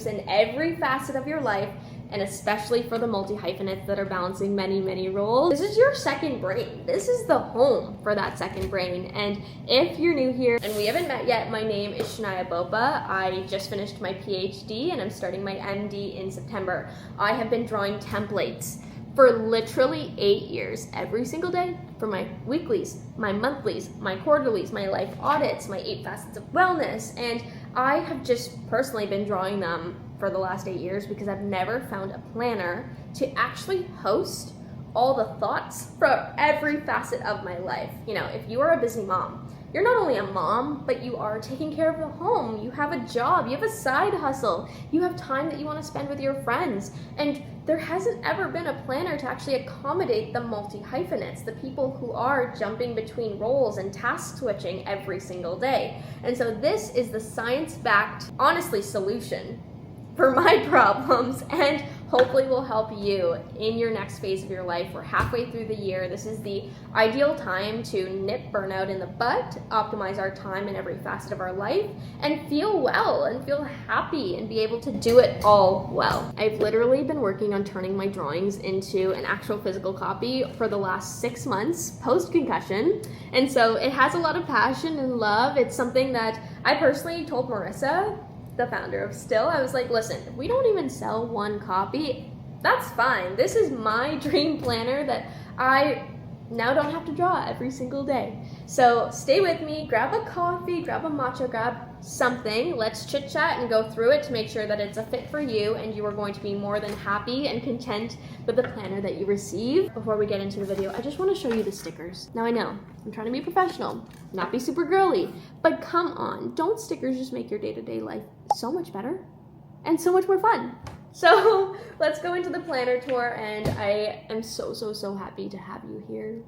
in every facet of your life, and especially for the multi-hyphenates that are balancing many, many roles. This is your second brain. This is the home for that second brain. And if you're new here and we haven't met yet, my name is Shania Bopa. I just finished my PhD and I'm starting my MD in September. I have been drawing templates for literally 8 years, every single day, for my weeklies, my monthlies, my quarterlies, my life audits, my 8 facets of wellness. And I have just personally been drawing them for the last 8 years because I've never found a planner to actually host all the thoughts for every facet of my life. You know, if you are a busy mom, you're not only a mom, but you are taking care of the home. You have a job, you have a side hustle, you have time that you want to spend with your friends. And there hasn't ever been a planner to actually accommodate the multi-hyphenates, the people who are jumping between roles and task switching every single day. And so this is the science-backed, honestly, solution for my problems, and hopefully will help you in your next phase of your life. We're halfway through the year. This is the ideal time to nip burnout in the butt, optimize our time in every facet of our life, and feel well and feel happy and be able to do it all well. I've literally been working on turning my drawings into an actual physical copy for the last 6 months post-concussion. And so it has a lot of passion and love. It's something that I personally told Marissa, the founder of Still, I was like, listen, if we don't even sell 1 copy, that's fine. This is my dream planner that I now don't have to draw every single day. So stay with me, grab a coffee, grab a matcha, grab something. Let's chit chat and go through it to make sure that it's a fit for you and you are going to be more than happy and content with the planner that you receive. Before we get into the video, I just want to show you the stickers. Now I know, I'm trying to be professional, not be super girly, but come on, don't stickers just make your day-to-day life so much better and so much more fun? So let's go into the planner tour, and I am so happy to have you here.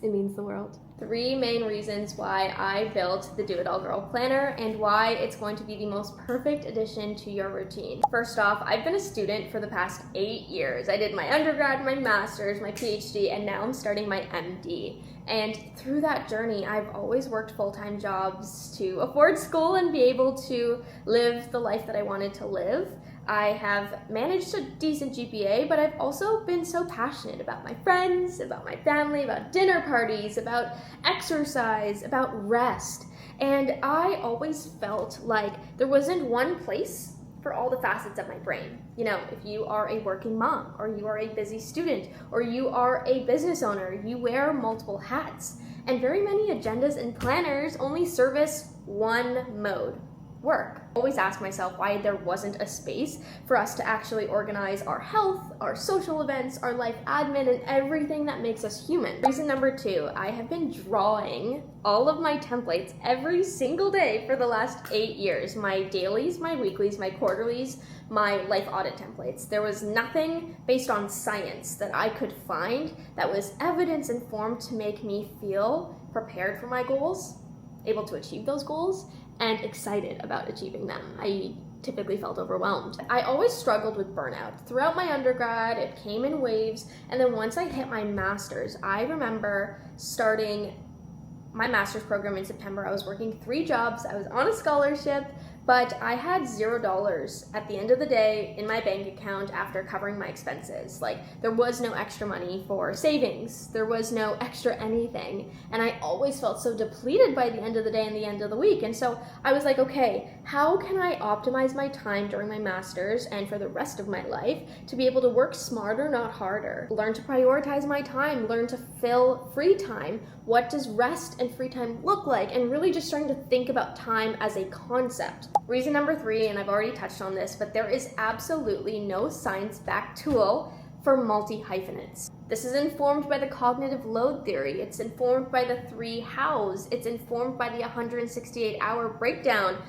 It means the world. 3 main reasons why I built the Do It All Girl Planner and why it's going to be the most perfect addition to your routine. First off, I've been a student for the past 8 years. I did my undergrad, my master's, my PhD, and now I'm starting my MD. And through that journey, I've always worked full-time jobs to afford school and be able to live the life that I wanted to live. I have managed a decent GPA, but I've also been so passionate about my friends, about my family, about dinner parties, about exercise, about rest. And I always felt like there wasn't one place for all the facets of my brain. You know, if you are a working mom, or you are a busy student, or you are a business owner, you wear multiple hats. And very many agendas and planners only service one mode: work. I always ask myself why there wasn't a space for us to actually organize our health, our social events, our life admin, and everything that makes us human. Reason number 2, I have been drawing all of my templates every single day for the last 8 years. My dailies, my weeklies, my quarterlies, my life audit templates. There was nothing based on science that I could find that was evidence informed to make me feel prepared for my goals, able to achieve those goals, and excited about achieving them. I typically felt overwhelmed. I always struggled with burnout. Throughout my undergrad, it came in waves, and then once I hit my master's, I remember starting my master's program in September. I was working 3 jobs, I was on a scholarship, but I had $0 at the end of the day in my bank account after covering my expenses. Like, there was no extra money for savings. There was no extra anything. And I always felt so depleted by the end of the day and the end of the week. And so I was like, okay, how can I optimize my time during my master's and for the rest of my life to be able to work smarter, not harder? Learn to prioritize my time, learn to fill free time. What does rest and free time look like? And really just starting to think about time as a concept. Reason number 3, and I've already touched on this, but there is absolutely no science-backed tool for multi-hyphenates. This is informed by the cognitive load theory. It's informed by the 3 hows. It's informed by the 168-hour breakdown.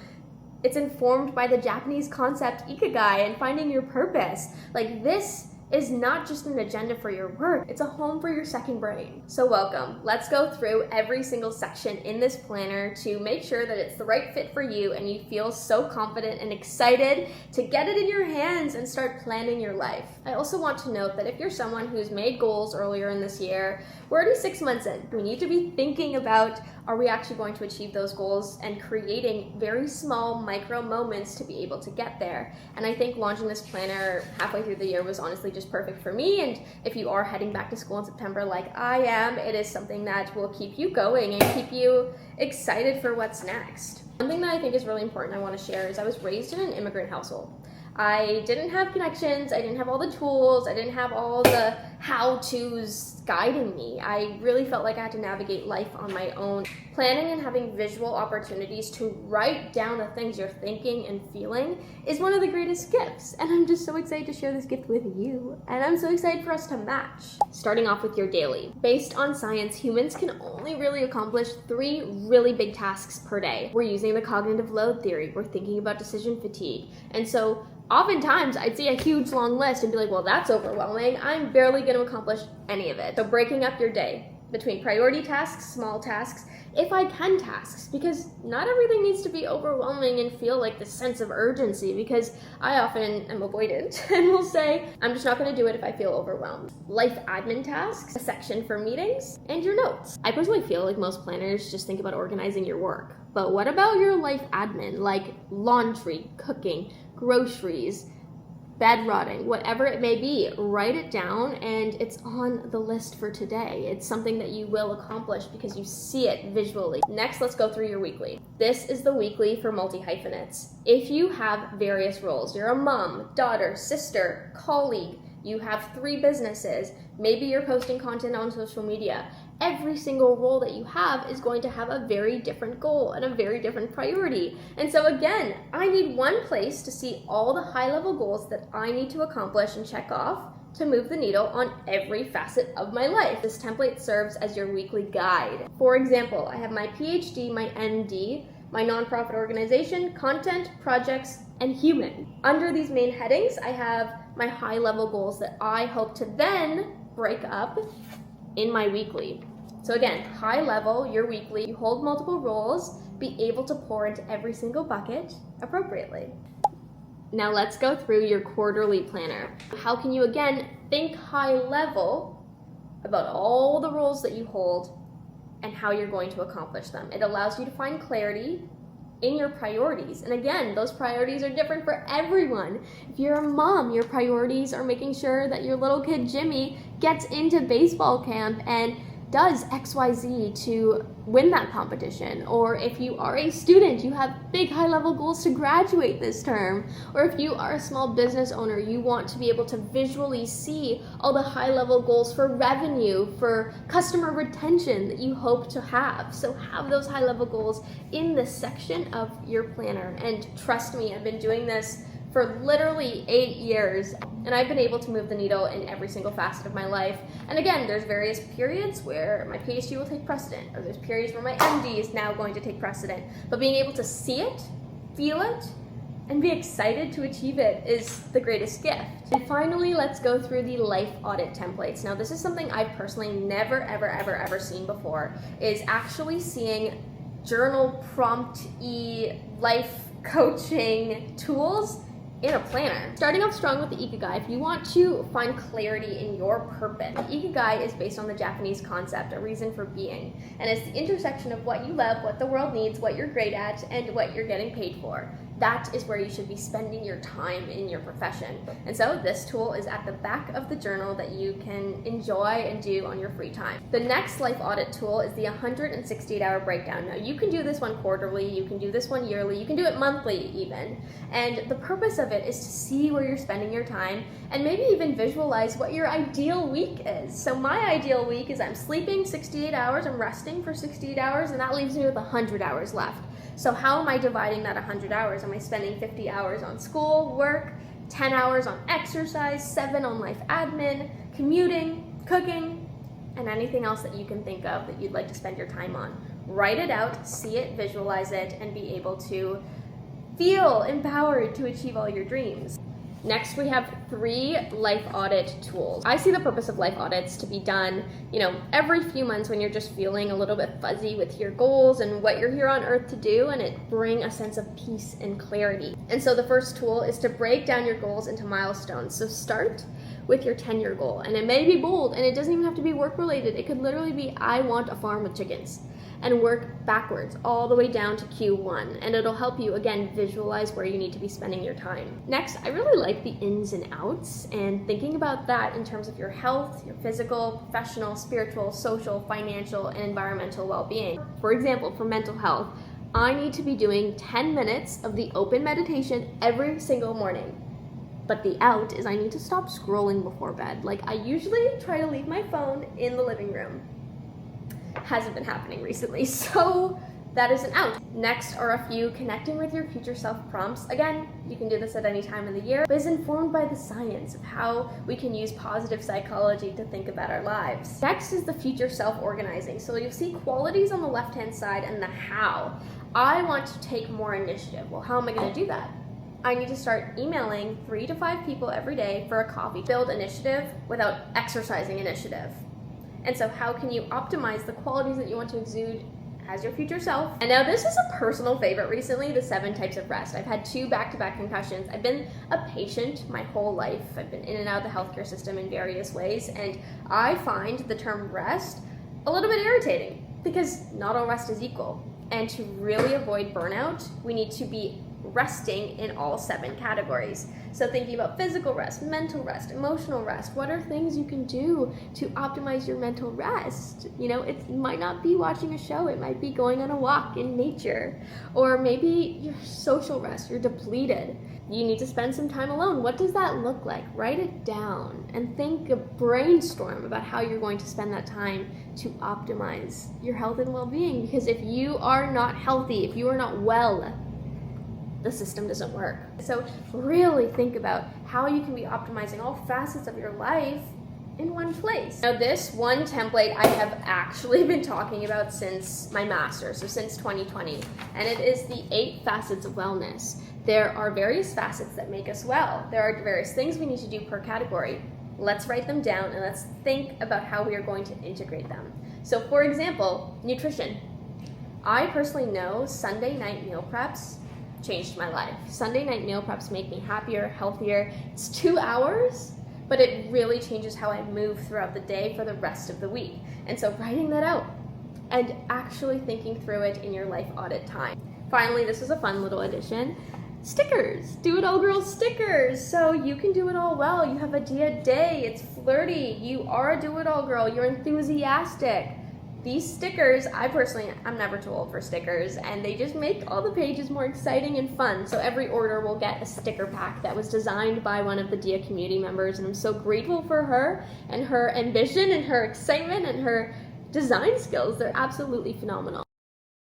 It's informed by the Japanese concept ikigai and finding your purpose. Like, this is not just an agenda for your work, it's a home for your second brain. So welcome. Let's go through every single section in this planner to make sure that it's the right fit for you and you feel so confident and excited to get it in your hands and start planning your life. I also want to note that if you're someone who's made goals earlier in this year, we're already 6 months in. We need to be thinking about, are we actually going to achieve those goals, and creating very small micro moments to be able to get there. And I think launching this planner halfway through the year was honestly just perfect for me. And if you are heading back to school in September like I am, it is something that will keep you going and keep you excited for what's next. One thing that I think is really important I want to share is I was raised in an immigrant household. I didn't have connections, I didn't have all the tools, I didn't have all the how-tos guiding me. I really felt like I had to navigate life on my own. Planning and having visual opportunities to write down the things you're thinking and feeling is one of the greatest gifts. And I'm just so excited to share this gift with you. And I'm so excited for us to match. Starting off with your daily. Based on science, humans can only really accomplish 3 really big tasks per day. We're using the cognitive load theory. We're thinking about decision fatigue. And so oftentimes I'd see a huge long list and be like, well, that's overwhelming. I'm barely going to accomplish any of it. So breaking up your day between priority tasks, small tasks, if I can tasks, because not everything needs to be overwhelming and feel like this sense of urgency, because I often am avoidant and will say, I'm just not going to do it if I feel overwhelmed. Life admin tasks, a section for meetings, and your notes. I personally feel like most planners just think about organizing your work. But what about your life admin, like laundry, cooking, groceries, bed rotting, whatever it may be? Write it down and it's on the list for today. It's something that you will accomplish because you see it visually. Next, let's go through your weekly. This is the weekly for multi-hyphenates. If you have various roles, you're a mom, daughter, sister, colleague, you have 3 businesses, maybe you're posting content on social media, every single role that you have is going to have a very different goal and a very different priority. And so again, I need one place to see all the high-level goals that I need to accomplish and check off to move the needle on every facet of my life. This template serves as your weekly guide. For example, I have my PhD, my MD, my nonprofit organization, content, projects, and human. Under these main headings, I have my high-level goals that I hope to then break up in my weekly. So again, high level, your weekly, you hold multiple roles, be able to pour into every single bucket appropriately. Now let's go through your quarterly planner. How can you again think high level about all the roles that you hold and how you're going to accomplish them? It allows you to find clarity in your priorities. And again, those priorities are different for everyone. If you're a mom, your priorities are making sure that your little kid Jimmy gets into baseball camp and does XYZ to win that competition. Or if you are a student, you have big high-level goals to graduate this term. Or if you are a small business owner, you want to be able to visually see all the high-level goals for revenue, for customer retention that you hope to have. So have those high-level goals in this section of your planner. And trust me, I've been doing this for literally 8 years, and I've been able to move the needle in every single facet of my life. And again, there's various periods where my PhD will take precedent, or there's periods where my MD is now going to take precedent. But being able to see it, feel it, and be excited to achieve it is the greatest gift. And finally, let's go through the life audit templates. Now, this is something I've personally never, ever seen before, is actually seeing journal prompt-y life coaching tools in a planner. Starting off strong with the Ikigai, if you want to find clarity in your purpose. Ikigai is based on the Japanese concept, a reason for being. And it's the intersection of what you love, what the world needs, what you're great at, and what you're getting paid for. That is where you should be spending your time in your profession. And so this tool is at the back of the journal that you can enjoy and do on your free time. The next life audit tool is the 168-hour breakdown. Now you can do this one quarterly, you can do this one yearly, you can do it monthly even. And the purpose of it is to see where you're spending your time and maybe even visualize what your ideal week is. So my ideal week is I'm sleeping 68 hours, I'm resting for 68 hours, and that leaves me with 100 hours left. So how am I dividing that 100 hours? Am I spending 50 hours on school, work, 10 hours on exercise, 7 on life admin, commuting, cooking, and anything else that you can think of that you'd like to spend your time on? Write it out, see it, visualize it, and be able to feel empowered to achieve all your dreams. Next, we have 3 life audit tools. I see the purpose of life audits to be done, every few months when you're just feeling a little bit fuzzy with your goals and what you're here on earth to do, and it bring a sense of peace and clarity. And so the first tool is to break down your goals into milestones. So start with your 10-year goal, and it may be bold, and it doesn't even have to be work related. It could literally be, I want a farm with chickens, and work backwards all the way down to Q1, and it'll help you again visualize where you need to be spending your time. Next, I really like the ins and outs, and thinking about that in terms of your health, your physical, professional, spiritual, social, financial, and environmental well-being. For example, for mental health, I need to be doing 10 minutes of the open meditation every single morning. But the out is I need to stop scrolling before bed. Like, I usually try to leave my phone in the living room. Hasn't been happening recently, so that is an out. Next are a few connecting with your future self prompts. Again, you can do this at any time of the year, but is informed by the science of how we can use positive psychology to think about our lives. Next is the future self organizing. So you'll see qualities on the left-hand side and the how. I want to take more initiative. Well, how am I going to do that? I need to start emailing 3 to 5 people every day for a coffee. Build initiative without exercising initiative. And so how can you optimize the qualities that you want to exude as your future self? And now this is a personal favorite recently, the 7 types of rest. I've had 2 back-to-back concussions. I've been a patient my whole life. I've been in and out of the healthcare system in various ways, and I find the term rest a little bit irritating because not all rest is equal. And to really avoid burnout, we need to be resting in all 7 categories. So thinking about physical rest, mental rest, emotional rest, what are things you can do to optimize your mental rest? It might not be watching a show, it might be going on a walk in nature. Or maybe your social rest, you're depleted. You need to spend some time alone. What does that look like? Write it down and brainstorm about how you're going to spend that time to optimize your health and well-being. Because if you are not healthy, if you are not well, the system doesn't work. So really think about how you can be optimizing all facets of your life in one place. Now this one template I have actually been talking about since my master's, so since 2020, and it is the 8 facets of wellness. There are various facets that make us well. There are various things we need to do per category. Let's write them down and let's think about how we are going to integrate them. So for example, nutrition. I personally know Sunday night meal preps changed my life. Sunday night meal preps make me happier, healthier. It's 2 hours, but it really changes how I move throughout the day for the rest of the week. And so writing that out and actually thinking through it in your life audit time. Finally, this is a fun little addition. Stickers, do it all girl stickers. So you can do it all well. You have a day, it's flirty. You are a do it all girl. You're enthusiastic. These stickers, I'm never too old for stickers, and they just make all the pages more exciting and fun. So every order will get a sticker pack that was designed by one of the DIA community members, and I'm so grateful for her and her ambition and her excitement and her design skills. They're absolutely phenomenal.